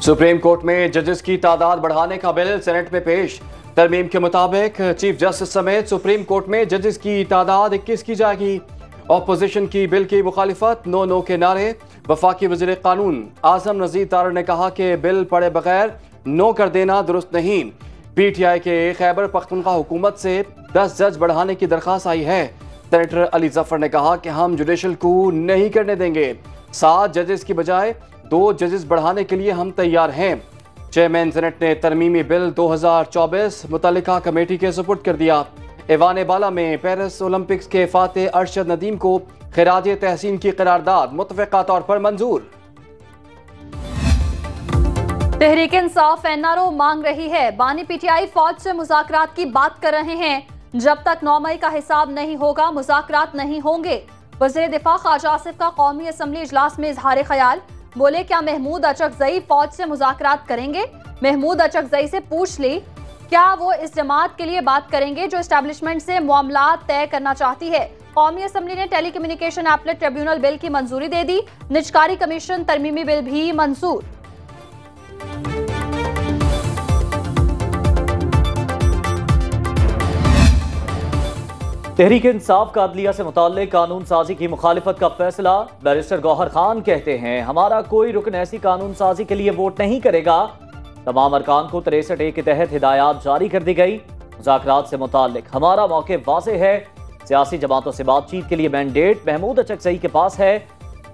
Supreme court में जजेस की तादाद बढ़ाने का बिल सेनेट में पेश। तरमीम के मुताबिक चीफ जस्टिस समेत सुप्रीम कोर्ट में जजेस की तादाद 21 की जाएगी। ऑपोजिशन की बिल की मुखालिफत, नो नो के नारे। वफाकी वज़ीर कानून आज़म नज़ीर तारड़ ने कहा कि बिल पढ़े बगैर नो कर देना दुरुस्त नहीं। PTI के खैबर पख्तूनख्वा हुकूमत से 10 जज बढ़ाने की दरख्वास्त आई है। सेनेटर अली जफर ने कहा कि हम जुडिशल को नहीं करने देंगे, 7 जजेस की बजाय 2 जजेस बढ़ाने के लिए हम तैयार हैं। चेयरमैन सेनेट ने तरमीमी बिल 2024 मुतल्लिका कमेटी के सुपुर्द कर दिया। ऐवान बाला में पेरिस ओलंपिक्स के फातेह अरशद नदीम को खिराज तहसीन की करारदाद मुतफ़क़ा तौर पर मंजूर। तहरीक इंसाफ NRO मांग रही है, बानी PTI फौज से मुज़ाकरात की बात कर रहे हैं। जब तक 9 मई का हिसाब नहीं होगा मुज़ाकरात नहीं होंगे। वज़ीर दिफा ख्वाजा आसिफ का कौमी असम्बली इजलास में इजहार ख्याल, बोले क्या महमूद अचकजई फौज से मुज़ाकरात करेंगे? महमूद अचकजई से पूछ ली क्या वो इस जमात के लिए बात करेंगे जो एस्टेब्लिशमेंट से मामलात तय करना चाहती है। कौमी असम्बली ने telecommunication appellate tribunal bill की मंजूरी दे दी। निजकारी कमीशन तरमीमी बिल भी मंजूर। तहरीक इंसाफ का अदलिया से मुताल्लिक कानून साजी की मुखालिफत का फैसला। बैरिस्टर गौहर खान कहते हैं, हमारा कोई रुकन ऐसी कानून साजी के लिए वोट नहीं करेगा। तमाम अरकान को 63A के तहत हिदायत जारी कर दी गई। मुज़ाकरात से मुताल्लिक हमारा मौके वाज़ेह है। सियासी जमातों से बातचीत के लिए मैंडेट महमूद अचकजई के पास है।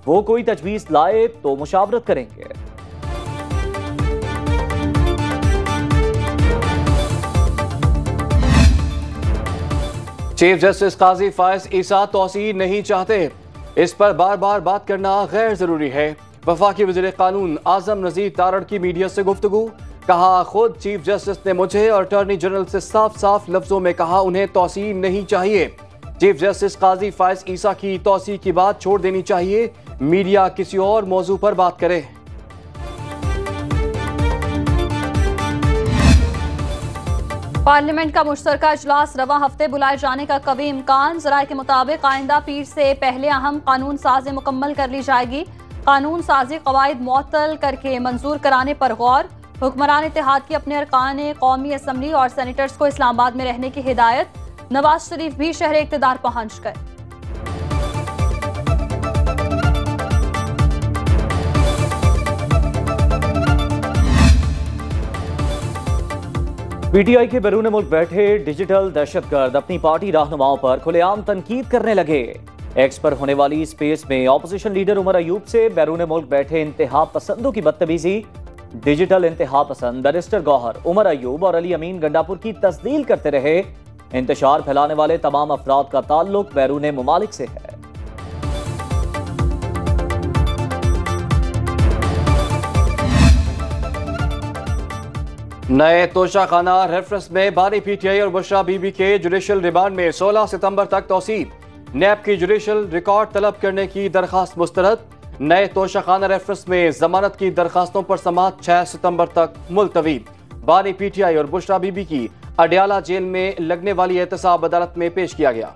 वो कोई तजवीज़ लाए तो मुशावरत करेंगे। चीफ जस्टिस काजी फायज ईसा तौसीर नहीं चाहते, इस पर बार बार बात करना गैर जरूरी है। वफाकी वज़ीर कानून आज़म नज़ीर तारड़ की मीडिया से गुफ्तगू, कहा खुद चीफ जस्टिस ने मुझे और अटॉर्नी जनरल से साफ साफ लफ्जों में कहा उन्हें तौसीर नहीं चाहिए। चीफ जस्टिस काजी फायज ईसा की तौसीर की बात छोड़ देनी चाहिए, मीडिया किसी और मौजू पर बात करे। पार्लियामेंट का मुश्तरका इजलास रवा हफ्ते बुलाए जाने का कभी इम्कान। ज़राए के मुताबिक आइंदा पीर से पहले अहम कानून साजी मुकम्मल कर ली जाएगी। कानून साजी कवायद मुअत्तल करके मंजूर कराने पर गौर। हुक्मरान इत्तेहाद की अपने अरकान कौमी असम्बली और सेनेटर्स को इस्लामाबाद में रहने की हिदायत। नवाज शरीफ भी शहर इक़्तिदार पहुंच गए। PTI के बैरून मुल्क बैठे डिजिटल दहशतगर्द अपनी पार्टी रहनुमाओं पर खुलेआम तनकीद करने लगे। एक्स पर होने वाली स्पेस में ऑपोजिशन लीडर उमर अयूब से बैरून मुल्क बैठे इंतहा पसंदों की बदतमीजी। डिजिटल इंतहा पसंद बैरिस्टर गौहर, उमर अयूब और अली अमीन गंडापुर की तस्दील करते रहे। इंतशार फैलाने वाले तमाम अफराद का ताल्लुक बैरून मुमालिक से है। नए तोशाखाना रेफरेंस में बानी PTI और बुशरा बीबी के जुडिशल रिमांड में 16 सितंबर तक तौसीब। नैब की जुडिशल रिकॉर्ड तलब करने की दरखास्त मुस्तरद। नए तोशाखाना रेफरेंस में जमानत की दरखास्तों पर समाअत 6 सितंबर तक मुलतवी। बानी PTI और बुशरा बीबी की अडियाला जेल में लगने वाली एहतसाब अदालत में पेश किया गया।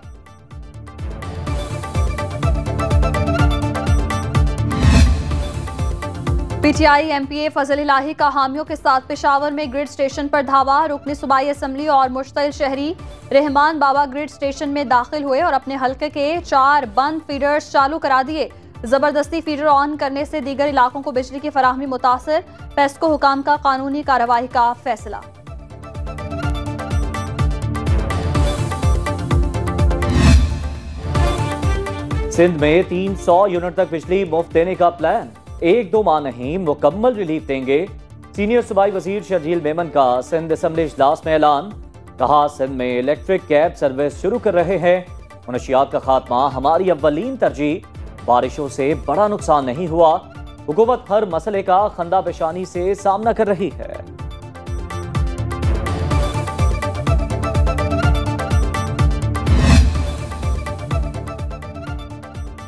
PTI MPA फजल इलाही का हामियों के साथ पेशावर में ग्रिड स्टेशन पर धावा। रुकनी सूबाई असम्बली और मुश्तइल शहरी रहमान बाबा ग्रिड स्टेशन में दाखिल हुए और अपने हल्के के 4 बंद फीडर्स चालू करा दिए। जबरदस्ती फीडर ऑन करने से दीगर इलाकों को बिजली की फराहमी मुतासर। पेस्को हुकाम का कानूनी कार्रवाई का फैसला। सिंध में 300 यूनिट तक बिजली मुफ्त देने का प्लान। 1-2 माह नहीं, मुकम्मल रिलीफ देंगे। सीनियर सूबाई वजीर शर्जील मेमन का सिंध असम्बली इजलास में ऐलान। कहा सिंध में इलेक्ट्रिक कैब सर्विस शुरू कर रहे हैं। मुनशियात का खात्मा हमारी अव्वलीन तरजीह। बारिशों से बड़ा नुकसान नहीं हुआ। हुकूमत हर मसले का खंदा पेशानी से सामना कर रही है।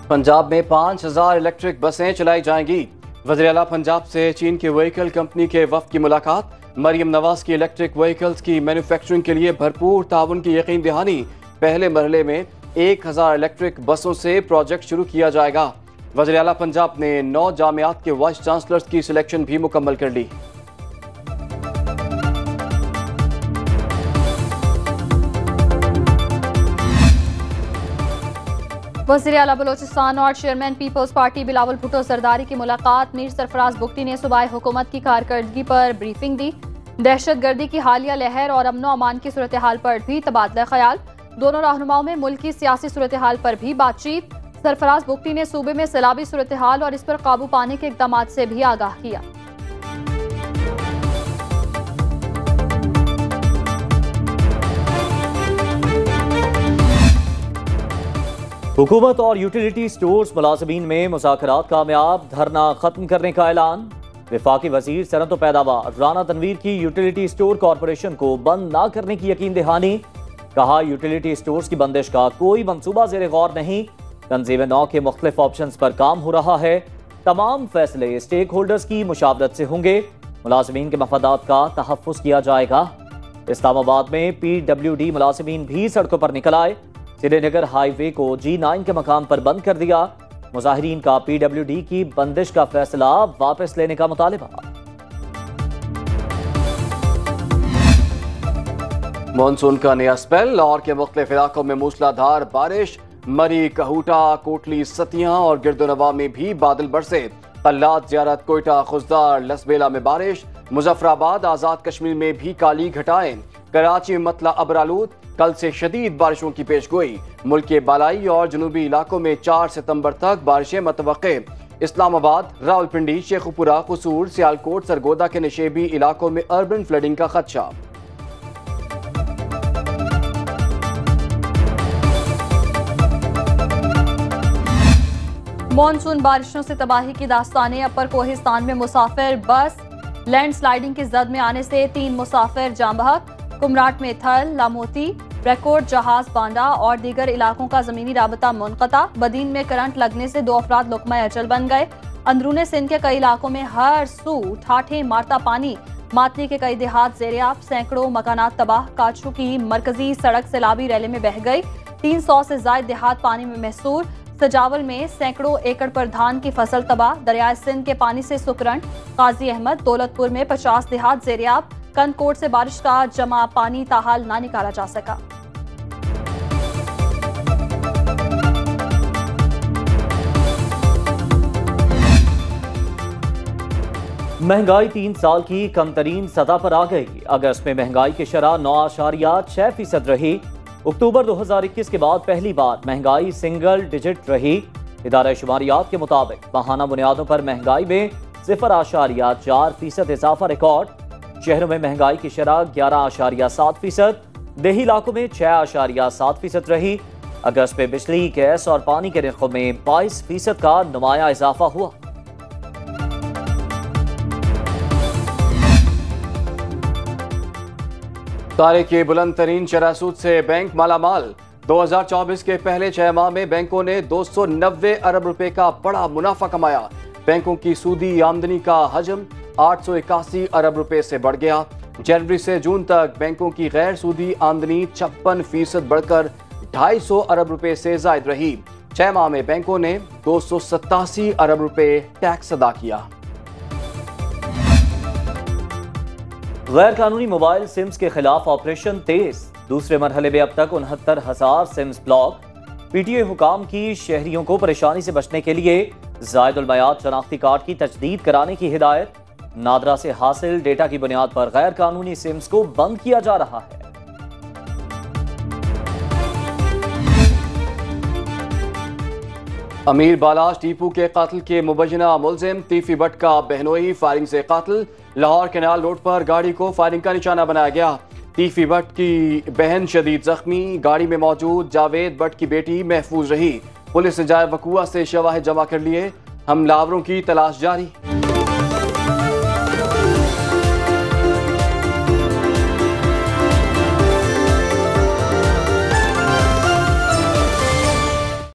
पंजाब में 5000 इलेक्ट्रिक बसें चलाई जाएंगी। वज़ीर आला पंजाब से चीन के व्हीकल कंपनी के वफ़द की मुलाकात। मरियम नवाज की इलेक्ट्रिक व्हीकल्स की मैन्युफैक्चरिंग के लिए भरपूर ताउन की यकीन दहानी। पहले मरहले में 1000 इलेक्ट्रिक बसों से प्रोजेक्ट शुरू किया जाएगा। वज़ीर आला पंजाब ने 9 जामियात के वाइस चांसलर्स की सिलेक्शन भी मुकम्मल कर ली। वज़ीर आला बलोचिस्तान और चेयरमैन पीपल्स पार्टी बिलावल भुट्टो जरदारी की मुलाकात। मीर सरफराज बुगटी ने सूबाई हुकूमत की कारकर्दगी पर ब्रीफिंग दी। दहशत गर्दी की हालिया लहर और अमनो अमान की सूरत हाल पर भी तबादला ख्याल। दोनों रहनुमाओं में मुल्क की सियासी सूरत हाल पर भी बातचीत। सरफराज बुगटी ने सूबे में सैलाबी सूरत हाल और इस पर काबू पाने के इकदाम से भी आगाह किया। हुकूमत और यूटिलिटी स्टोर्स मुलाजमीन में मुज़ाकरात कामयाब, धरना खत्म करने का ऐलान। वफाकी वजीर सनत व पैदावार राना तनवीर की यूटिलिटी स्टोर कॉरपोरेशन को बंद न करने की यकीन दहानी। कहा, यूटिलिटी स्टोर्स की बंदिश का कोई मंसूबा ज़ेर गौर नहीं। तंजीम नौ के मुख्तलिफ ऑप्शंस पर काम हो रहा है। तमाम फैसले स्टेक होल्डर्स की मुशावरत से होंगे। मुलाजमीन के मफादात का तहफ़्फ़ुज़ किया जाएगा। इस्लामाबाद में PWD मुलाजमीन भी सड़कों पर निकल आए। श्रीनगर हाईवे को G9 के मकाम पर बंद कर दिया। मुजाहिरीन का PWD की बंदिश का फैसला वापस लेने का मुतालिबा। मानसून का नया स्पेल। लाहौर के मुख्तलिफ इलाकों में मूसलाधार बारिश। मरी, कहूटा, कोटली, सतियां और गिरदोनवा में भी बादल बरसे। कल्लात, ज़ियारत, कोयटा, खुजदार, लसबेला में बारिश। मुजफ्फराबाद, आज़ाद कश्मीर में भी काली घटाएं। कराची में मतला अबरालूद। कल से शदीद बारिशों की पेशगोई। मुल्क के बालाई और जनूबी इलाकों में 4 सितंबर तक बारिशें मतवक्के। इस्लामाबाद, रावलपिंडी, शेखुपुरा, कसूर, सियालकोट, सरगोदा के नशेबी इलाकों में अर्बन फ्लडिंग का खदशा। मॉनसून बारिशों से तबाही की दास्तानें। अपर कोहिस्तान में मुसाफिर बस लैंडस्लाइडिंग की जद में आने से 3 मुसाफिर जाँ बहक। कुमराट में थल, लामोती, रेकॉर्ड, जहाज बांडा और दीगर इलाकों का जमीनी राबता मुनक़ता। बदीन में करंट लगने से 2 अफराद लुक़मा अजल बन गए। अंदरूने सिंध के कई इलाकों में हर सू ठाठे मारता पानी। मातली के कई देहात ज़ेरियाब। सैकड़ों मकानात तबाह। काचू की मरकजी सड़क सैलाबी रैले में बह गई। 300 से ज्यादा देहात पानी में महसूर। सजावल में सैकड़ों एकड़ पर धान की फसल तबाह। दरियाए सिंध के पानी से सुकरन। काजी अहमद, दौलतपुर में 50 देहात ज़ेरियाब। कनकोट से बारिश का जमा पानी ताहाल ना निकाला जा सका। महंगाई 3 साल की कम तरीन सतह पर आ गई। अगस्त में महंगाई की शरह 9.6% रही। अक्टूबर 2021 के बाद पहली बार महंगाई सिंगल डिजिट रही। इदारा शुमारियात के मुताबिक माहाना बुनियादों पर महंगाई में 0.4% इजाफा रिकॉर्ड। शहरों में महंगाई की शरह 11.7%, देही इलाकों में 6.7% रही। अगस्त में बिजली, गैस और पानी के निर्खों में 22% का नुमाया इजाफा हुआ। तारीख की बुलंद तरीन शरह सूद से बैंक मालामाल। 2024 के पहले 6 माह में बैंकों ने 290 अरब रुपए का बड़ा मुनाफा कमाया। बैंकों की सूदी आमदनी का हजम 881 अरब रुपए से बढ़ गया। जनवरी से जून तक बैंकों की गैर सूदी आमदनी 56% बढ़कर 250 अरब रुपए से जायद रही। 6 माह में बैंकों ने 287 अरब रुपए टैक्स अदा किया। गैर कानूनी मोबाइल सिम्स के खिलाफ ऑपरेशन तेज। दूसरे मरहले में अब तक 69,000 सिम्स ब्लॉक। PTA हुकाम की शहरियों को परेशानी से बचने के लिए जायदुल मयाद शनाख्ती कार्ड की तजदीद कराने की हिदायत। नादरा से हासिल डेटा की बुनियाद पर गैर कानूनी सिम्स को बंद किया जा रहा है। अमीर बालाश टीपू के कत्ल के मुबैना मुलजिम तीफी भट्ट का बहनोई फायरिंग से कत्ल। लाहौर कैनाल रोड पर गाड़ी को फायरिंग का निशाना बनाया गया। तीफी भट्ट की बहन शदीद जख्मी। गाड़ी में मौजूद जावेद भट्ट की बेटी महफूज रही। पुलिस ने जाए वकुआ से शवाहिद जमा कर लिए। हमलावरों की तलाश जारी।